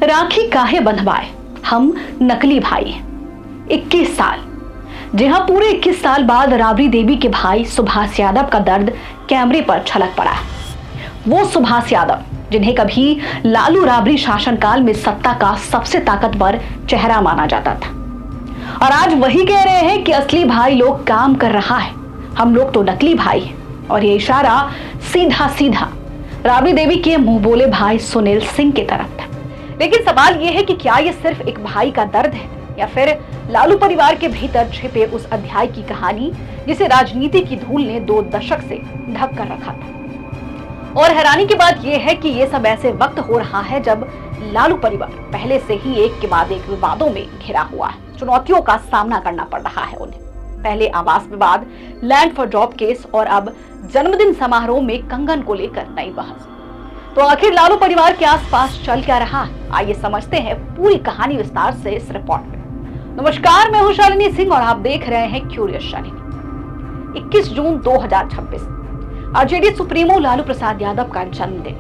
राखी काहे बंधवाए, हम नकली भाई हैं। 21 साल, जी हाँ, पूरे 21 साल बाद राबड़ी देवी के भाई सुभाष यादव का दर्द कैमरे पर छलक पड़ा है। वो सुभाष यादव जिन्हें कभी लालू राबड़ी शासनकाल में सत्ता का सबसे ताकतवर चेहरा माना जाता था, और आज वही कह रहे हैं कि असली भाई लोग काम कर रहा है, हम लोग तो नकली भाई हैं। और ये इशारा सीधा सीधा राबड़ी देवी के मुंह बोले भाई सुनील सिंह की तरफ था। लेकिन सवाल यह है कि क्या ये सिर्फ एक भाई का दर्द है, या फिर लालू परिवार के भीतर छिपे उस अध्याय की कहानी जिसे राजनीति की धूल ने 2 दशक से ढक कर रखा था। और हैरानी की बात यह है कि यह सब ऐसे वक्त हो रहा है जब लालू परिवार पहले से ही एक के बाद एक विवादों में घिरा हुआ है, चुनौतियों का सामना करना पड़ रहा है उन्हें। पहले आवास विवाद, लैंड फॉर जॉब केस, और अब जन्मदिन समारोह में कंगन को लेकर नई बहस। तो आखिर लालू परिवार के आसपास चल क्या रहा है, आइए समझते हैं पूरी कहानी विस्तार से इस रिपोर्ट में। नमस्कार, मैं हूं शालिनी सिंह और आप देख रहे हैं क्यूरियस शालिनी। 21 जून 2026 आरजेडी सुप्रीमो लालू प्रसाद यादव का जन्मदिन।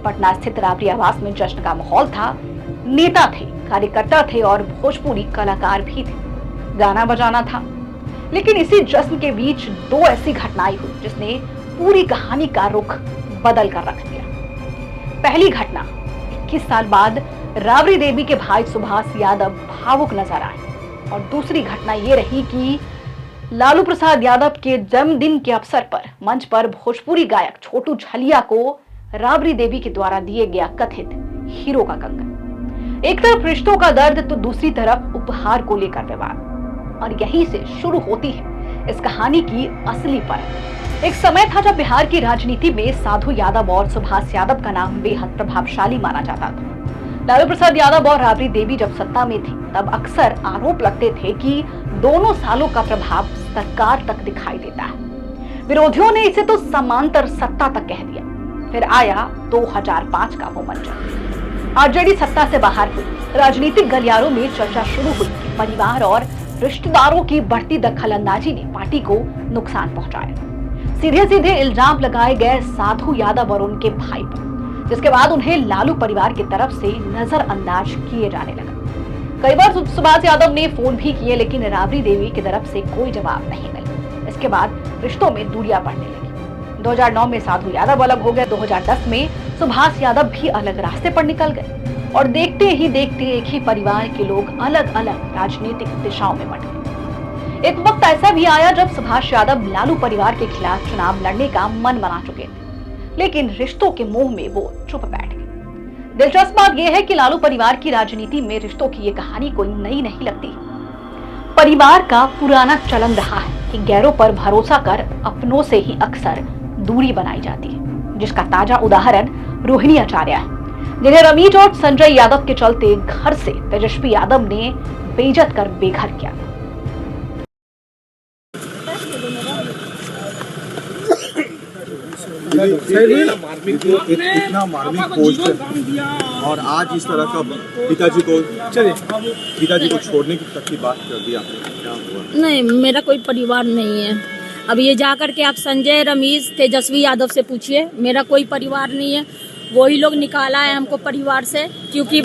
पटना स्थित राबड़ी आवास में जश्न का माहौल था। नेता थे, कार्यकर्ता थे और भोजपुरी कलाकार भी थे। गाना बजाना था। लेकिन इसी जश्न के बीच 2 ऐसी घटनाएं हुई जिसने पूरी कहानी का रुख बदल कर रख दिया। पहली घटना, 21 साल बाद राबड़ी देवी के भाई सुभाष यादव भावुक नजर आए, और दूसरी घटना ये रही कि लालू प्रसाद यादव के जन्मदिन के अवसर पर मंच पर भोजपुरी गायक छोटू झलिया को राबड़ी देवी के द्वारा दिए गया कथित हीरो का कंगन। एक तरफ रिश्तों का दर्द तो दूसरी तरफ उपहार को लेकर विवाद, और यहीं से शुरू होती है इस कहानी की असली परत। एक समय था जब बिहार की राजनीति में साधु यादव और सुभाष यादव का नाम बेहद प्रभावशाली माना जाता था। लालू प्रसाद यादव और राबड़ी देवी जब सत्ता में थे तब अक्सर आरोप लगते थे कि दोनों सालों का प्रभाव सरकार तक दिखाई देता है। विरोधियों ने इसे तो समांतर सत्ता तक कह दिया। फिर आया 2005 का वो मंजर। आरजेडी सत्ता से बाहर हुई। राजनीतिक गलियारों में चर्चा शुरू हुई कि परिवार और रिश्तेदारों की बढ़ती दखलंदाजी ने पार्टी को नुकसान पहुंचाया। सीधे सीधे इल्जाम लगाए गए साधु यादव और उनके भाई पर, जिसके बाद उन्हें लालू परिवार की तरफ से नजरअंदाज किए जाने लगा। कई बार सुभाष यादव ने फोन भी किए, लेकिन राबड़ी देवी की तरफ से कोई जवाब नहीं मिला। इसके बाद रिश्तों में दूरियां बढ़ने लगी। 2009 में साधु यादव अलग हो गए। 2010 में सुभाष यादव भी अलग रास्ते पर निकल गए, और देखते ही देखते एक ही परिवार के लोग अलग अलग राजनीतिक दिशाओं में बढ़ गए। एक वक्त ऐसा भी आया जब सुभाष यादव लालू परिवार के खिलाफ चुनाव लड़ने का मन बना चुके थे, लेकिन रिश्तों के मोह में वो चुप बैठ गए। दिलचस्प बात यह है कि लालू परिवार की राजनीति में रिश्तों की ये कहानी कोई नई नहीं लगती। परिवार का पुराना चलन रहा है कि गैरों पर भरोसा कर अपनों से ही अक्सर दूरी बनाई जाती है, जिसका ताजा उदाहरण रोहिणी आचार्य है, जिन्हें रमीज और संजय यादव के चलते घर से तेजस्वी यादव ने बेइज्जत कर बेघर किया। इतना मार्मिक पोस्ट और आज इस तरह का पिताजी को छोड़ने तक की बात कर दी आपने, क्या हुआ? नहीं, मेरा कोई परिवार नहीं है। अब ये जाकर के आप संजय, रमीज, तेजस्वी यादव से पूछिए, मेरा कोई परिवार नहीं है। वही लोग निकाला है हमको परिवार से, क्योंकि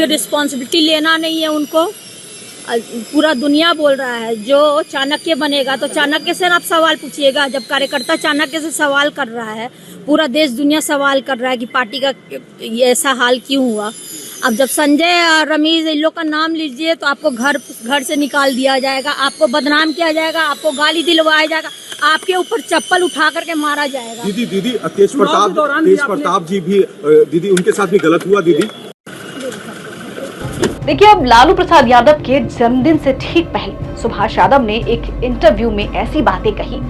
रिस्पॉन्सिबिलिटी लेना नहीं है उनको। पूरा दुनिया बोल रहा है जो चाणक्य बनेगा, तो चाणक्य से आप सवाल पूछिएगा। जब कार्यकर्ता चाणक्य से सवाल कर रहा है, पूरा देश दुनिया सवाल कर रहा है कि पार्टी का ये ऐसा हाल क्यों हुआ। अब जब संजय और रमीज इन लोग का नाम लीजिए तो आपको घर से निकाल दिया जाएगा, आपको बदनाम किया जाएगा, आपको गाली दिलवाया जाएगा, आपके ऊपर चप्पल उठा करके मारा जाएगा। दीदी तेज प्रताप जी भी दीदी उनके साथ भी गलत हुआ दीदी। देखिए, अब लालू प्रसाद यादव के जन्मदिन से ठीक पहले सुभाष यादव ने एक इंटरव्यू में ऐसी बातें कही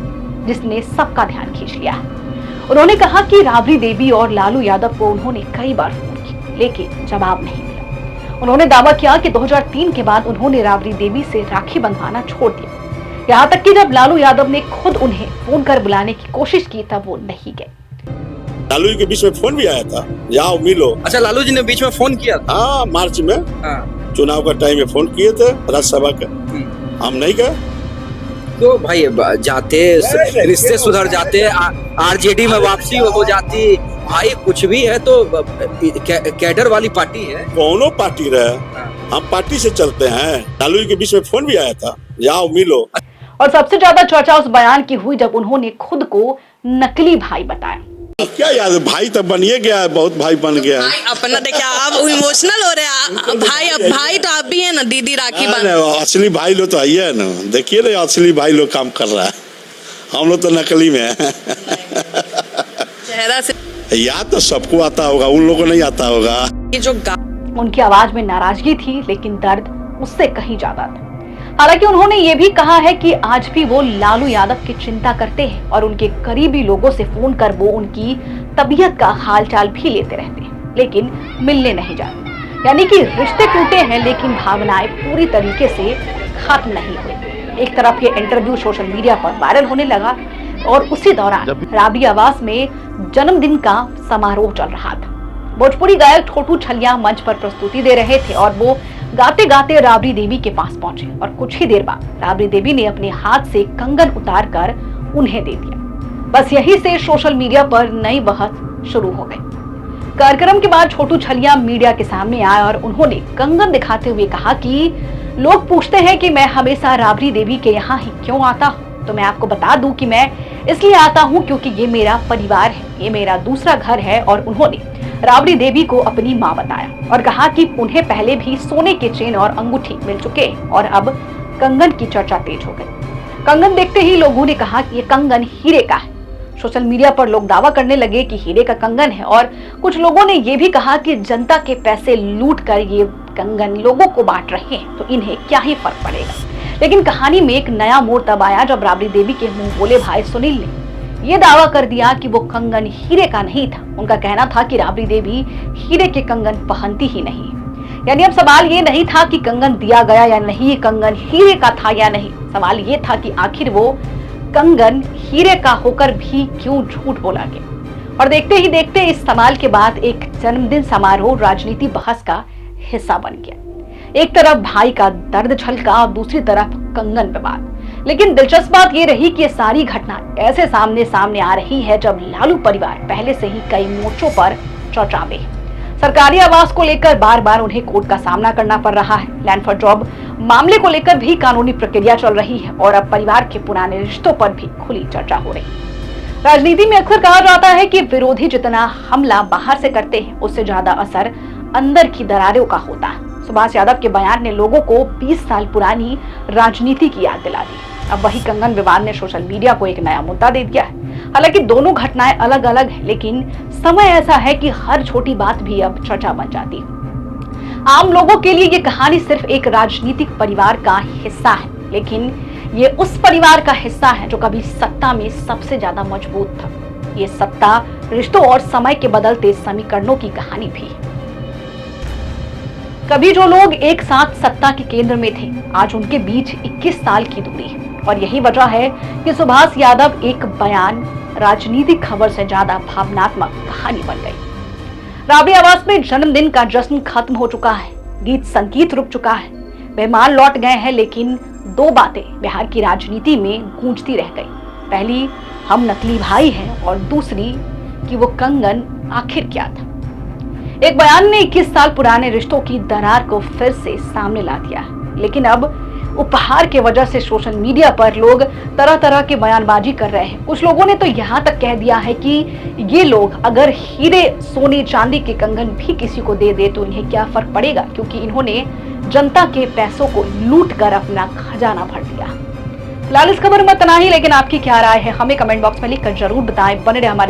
जिसने सबका ध्यान खींच लिया है। उन्होंने कहा कि राबड़ी देवी और लालू यादव को उन्होंने कई बार फोन किया, लेकिन जवाब नहीं मिला। उन्होंने दावा किया कि 2003 के बाद उन्होंने राबड़ी देवी से राखी बंधवाना छोड़ दिया। यहाँ तक कि जब लालू यादव ने खुद उन्हें फोन कर बुलाने की कोशिश की तब वो नहीं गए। लालू जी के बीच में फोन भी आया था, जाओ मिलो। अच्छा, लालू जी ने बीच में फोन किया था? हाँ, मार्च में। हाँ। चुनाव का टाइम में फोन किए थे राज्यसभा का, हम नहीं गए। तो भाई जाते रिश्ते सुधर जाते, आरजेडी में वापसी हो जाती भाई, कुछ भी है तो कैडर वाली पार्टी है। कौनो पार्टी रहे, हम पार्टी से चलते हैं। लालू जी के बीच में फोन भी आया था, जाओ मिलो। और सबसे ज्यादा चर्चा उस बयान की हुई जब उन्होंने खुद को नकली भाई बताया। क्या याद है, भाई तो बनिए गया है, बहुत भाई बन गया है। अपना देखिए, आप इमोशनल हो रहे हैं। भाई तो आप भी है ना, दीदी राखी बांध। असली भाई लोग तो आई है ना, देखिए ना असली भाई लोग काम कर रहा है, हम लोग तो नकली में है। चेहरा से याद तो सबको आता होगा, उन लोगों को नहीं आता होगा। ये जो उनकी आवाज में नाराजगी थी, लेकिन दर्द उससे कहीं ज्यादा था। हालांकि उन्होंने ये भी कहा है कि आज भी वो लालू यादव की चिंता करते हैं और उनके करीबी लोगों से फोन कर वो उनकी तबीयत का हालचाल भी लेते रहते हैं, लेकिन मिलने नहीं जाते। यानी कि रिश्ते टूटे हैं, लेकिन भावनाएं पूरी तरीके से खत्म नहीं हुई। एक तरफ ये इंटरव्यू सोशल मीडिया पर वायरल होने लगा और उसी दौरान राबड़ी आवास में जन्मदिन का समारोह चल रहा था। भोजपुरी गायक छोटू छलिया मंच पर प्रस्तुति दे रहे थे और वो गाते गाते राबड़ी देवी के पास पहुंचे और कुछ ही देर बाद राबड़ी देवी ने अपने हाथ से कंगन उतार कर उन्हें दे दिया। बस यही से सोशल मीडिया पर नई बहस शुरू हो गई। कार्यक्रम के बाद छोटू छलिया मीडिया के सामने आए और उन्होंने कंगन दिखाते हुए कहा कि लोग पूछते हैं कि मैं हमेशा राबड़ी देवी के यहाँ ही क्यों आता हूँ, तो मैं आपको बता दूं कि मैं इसलिए आता हूँ क्योंकि ये मेरा परिवार है, ये मेरा दूसरा घर है। और उन्होंने राबड़ी देवी को अपनी मां बताया और कहा कि उन्हें पहले भी सोने के चेन और अंगूठी मिल चुके और अब कंगन की चर्चा तेज हो गई। कंगन देखते ही लोगों ने कहा कि ये कंगन हीरे का है। सोशल मीडिया पर लोग दावा करने लगे कि हीरे का कंगन है और कुछ लोगों ने ये भी कहा कि जनता के पैसे लूट कर ये कंगन लोगों को बांट रहे हैं, तो इन्हें क्या ही फर्क पड़ेगा। लेकिन कहानी में एक नया मोड़ तब आया जब राबड़ी देवी के मुंह बोले भाई सुनील ने ये दावा कर दिया कि वो कंगन हीरे का नहीं था। उनका कहना था कि राबड़ी देवी हीरे के कंगन पहनती ही नहीं। यानी अब सवाल ये नहीं था कि कंगन दिया गया या नहीं, कंगन हीरे का था या नहीं, सवाल ये था कि आखिर वो कंगन हीरे का होकर भी क्यों झूठ बोला गया। और देखते ही देखते इस सवाल के बाद एक जन्मदिन समारोह राजनीति बहस का हिस्सा बन गया। एक तरफ भाई का दर्द छलका और दूसरी तरफ कंगन विवाद। लेकिन दिलचस्प बात यह रही कि ये सारी घटना ऐसे सामने आ रही है जब लालू परिवार पहले से ही कई मोर्चों पर चर्चा में है। सरकारी आवास को लेकर बार बार उन्हें कोर्ट का सामना करना पड़ रहा है। लैंड फॉर जॉब मामले को लेकर भी कानूनी प्रक्रिया चल रही है और अब परिवार के पुराने रिश्तों पर भी खुली चर्चा हो रही है। राजनीति में अक्सर कहा जाता है कि विरोधी जितना हमला बाहर से करते हैं, उससे ज्यादा असर अंदर की दरारों का होता है। सुभाष यादव के बयान ने लोगों को 20 साल पुरानी राजनीति की याद दिला दी। अब वही कंगन विवाद ने सोशल मीडिया को एक नया मुद्दा दे दिया है। हालांकि दोनों घटनाएं अलग अलग हैं, लेकिन समय ऐसा है कि हर छोटी बात भी अब चर्चा बन जाती है। आम लोगों के लिए ये कहानी सिर्फ एक राजनीतिक परिवार का हिस्सा है, लेकिन ये उस परिवार का हिस्सा है जो कभी सत्ता में सबसे ज्यादा मजबूत था। ये सत्ता, रिश्तों और समय के बदलते समीकरणों की कहानी भी है। कभी जो लोग एक साथ सत्ता के केंद्र में थे, आज उनके बीच 21 साल की दूरी है और यही वजह है कि सुभाष यादव एक बयान राजनीतिक खबर से ज्यादा भावनात्मक कहानी बन गई। राबड़ी आवास में जन्मदिन का जश्न खत्म हो चुका है, गीत संगीत रुक चुका है, मेहमान लौट गए हैं, लेकिन दो बातें बिहार की राजनीति में गूंजती रह गई। पहली, हम नकली भाई हैं, और दूसरी कि वो कंगन आखिर क्या था। एक बयान ने 21 साल पुराने रिश्तों की दरार को फिर से सामने ला दिया, लेकिन अब उपहार के वजह से सोशल मीडिया पर लोग तरह तरह के बयानबाजी कर रहे हैं। कुछ लोगों ने तो यहाँ तक कह दिया है कि ये लोग अगर हीरे, सोने, चांदी के कंगन भी किसी को दे दे तो इन्हें क्या फर्क पड़ेगा, क्योंकि इन्होंने जनता के पैसों को लूट कर अपना खजाना भर दिया। फिलहाल इस खबर में इतना ही, लेकिन आपकी क्या राय है हमें कमेंट बॉक्स में लिखकर जरूर बताएं। बने रहे हमारे